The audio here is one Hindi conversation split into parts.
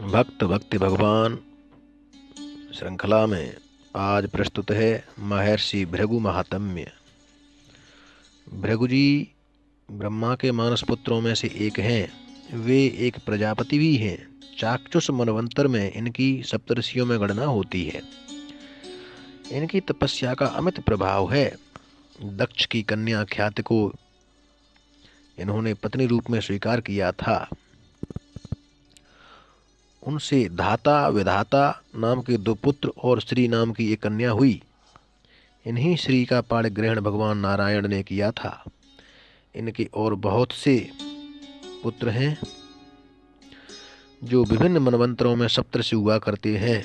भक्त भक्ति भगवान श्रृंखला में आज प्रस्तुत है महर्षि भृगु महात्म्य। भृगु जी ब्रह्मा के मानस पुत्रों में से एक हैं। वे एक प्रजापति भी हैं। चाक्षुष मनवंतर में इनकी सप्तऋषियों में गणना होती है। इनकी तपस्या का अमित प्रभाव है। दक्ष की कन्या ख्याति को इन्होंने पत्नी रूप में स्वीकार किया था। उनसे धाता विधाता नाम के 2 पुत्र और श्री नाम की एक कन्या हुई। इन्हीं श्री का पाणिग्रहण भगवान नारायण ने किया था। इनके और बहुत से पुत्र हैं जो विभिन्न मनवंतरों में सप्तऋषि हुआ करते हैं।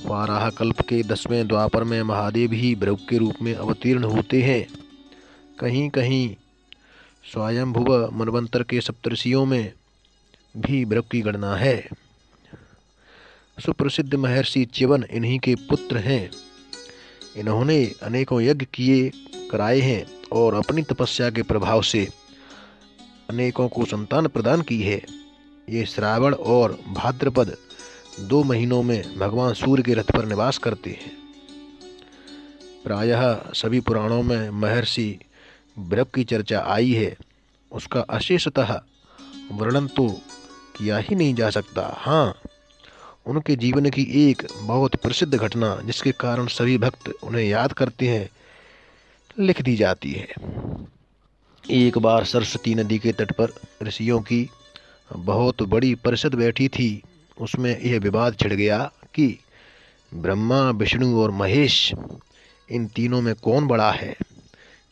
वाराह कल्प के 10वें द्वापर में महादेव ही भृगु के रूप में अवतीर्ण होते हैं। कहीं कहीं स्वयंभुव मनवंतर के सप्तऋषियों में भी भृगु की गणना है। सुप्रसिद्ध महर्षि च्यवन इन्हीं के पुत्र हैं। इन्होंने अनेकों यज्ञ किए कराए हैं और अपनी तपस्या के प्रभाव से अनेकों को संतान प्रदान की है। ये श्रावण और भाद्रपद 2 महीनों में भगवान सूर्य के रथ पर निवास करते हैं। प्रायः सभी पुराणों में महर्षि भृगु की चर्चा आई है। उसका अशेषतः वर्णन तो किया ही नहीं जा सकता। हाँ, उनके जीवन की एक बहुत प्रसिद्ध घटना जिसके कारण सभी भक्त उन्हें याद करते हैं लिख दी जाती है। एक बार सरस्वती नदी के तट पर ऋषियों की बहुत बड़ी परिषद बैठी थी। उसमें यह विवाद छिड़ गया कि ब्रह्मा, विष्णु और महेश इन तीनों में कौन बड़ा है।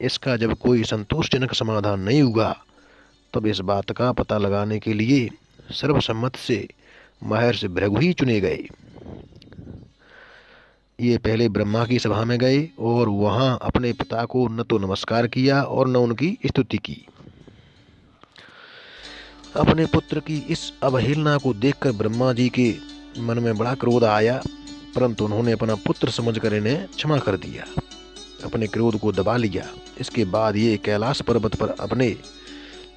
इसका जब कोई संतोषजनक समाधान नहीं हुआ तब इस बात का पता लगाने के लिए सर्वसम्मत से महर्षि भृगु ही चुने गए। ये पहले ब्रह्मा की सभा में गए और वहां अपने पिता को न तो नमस्कार किया और न उनकी स्तुति की। अपने पुत्र की इस अवहेलना को देखकर ब्रह्मा जी के मन में बड़ा क्रोध आया, परंतु उन्होंने अपना पुत्र समझकर इन्हें क्षमा कर दिया, अपने क्रोध को दबा लिया। इसके बाद ये कैलाश पर्वत पर अपने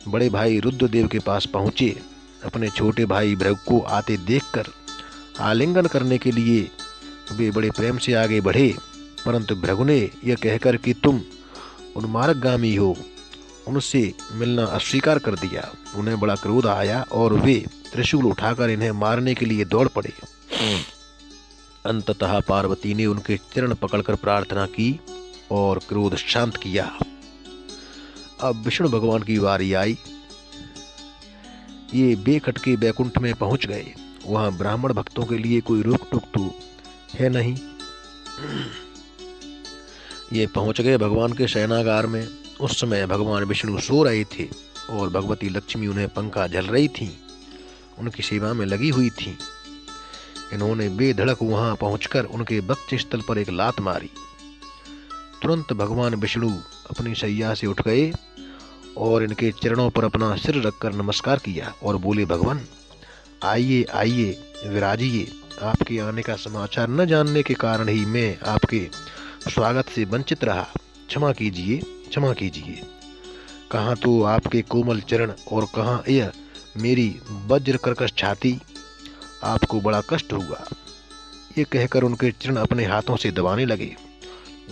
बड़े भाई रुद्रदेव के पास पहुंचे। अपने छोटे भाई भृगु को आते देखकर आलिंगन करने के लिए वे बड़े प्रेम से आगे बढ़े, परंतु भृगु ने यह कहकर कि तुम उन्मार्गगामी हो, उनसे मिलना अस्वीकार कर दिया। उन्हें बड़ा क्रोध आया और वे त्रिशूल उठाकर इन्हें मारने के लिए दौड़ पड़े। अंततः पार्वती ने उनके चरण पकड़कर प्रार्थना की और क्रोध शांत किया। अब विष्णु भगवान की बारी आई। ये बेखटके बैकुंठ में पहुंच गए। वहां ब्राह्मण भक्तों के लिए कोई रोक टोक तो है नहीं। ये पहुंच गए भगवान के शयनागार में। उस समय भगवान विष्णु सो रहे थे और भगवती लक्ष्मी उन्हें पंखा झल रही थी, उनकी सेवा में लगी हुई थी। इन्होंने बेधड़क वहां पहुंचकर उनके वक्षस्थल पर एक लात मारी। तुरंत भगवान विष्णु अपनी शैया से उठ गए और इनके चरणों पर अपना सिर रखकर नमस्कार किया और बोले, भगवान आइए आइए, विराजिए। आपके आने का समाचार न जानने के कारण ही मैं आपके स्वागत से वंचित रहा। क्षमा कीजिए, क्षमा कीजिए। कहाँ तो आपके कोमल चरण और कहाँ यह मेरी वज्र कर्कश छाती। आपको बड़ा कष्ट हुआ। ये कहकर उनके चरण अपने हाथों से दबाने लगे।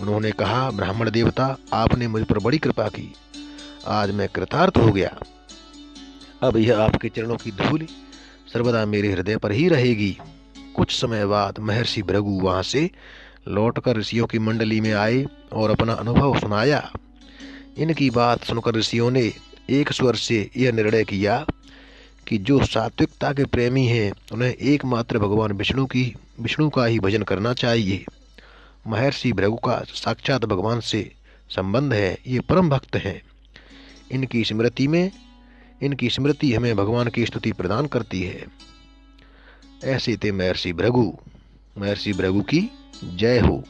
उन्होंने कहा, ब्राह्मण देवता, आपने मुझ पर बड़ी कृपा की। आज मैं कृतार्थ हो गया। अब यह आपके चरणों की धूल सर्वदा मेरे हृदय पर ही रहेगी। कुछ समय बाद महर्षि भृगु वहां से लौटकर ऋषियों की मंडली में आए और अपना अनुभव सुनाया। इनकी बात सुनकर ऋषियों ने एक स्वर से यह निर्णय किया कि जो सात्विकता के प्रेमी हैं उन्हें एकमात्र भगवान विष्णु का ही भजन करना चाहिए। महर्षि भृगु का साक्षात भगवान से संबंध है। ये परम भक्त हैं। इनकी स्मृति हमें भगवान की स्तुति प्रदान करती है। ऐसे थे महर्षि भृगु। महर्षि भृगु की जय हो।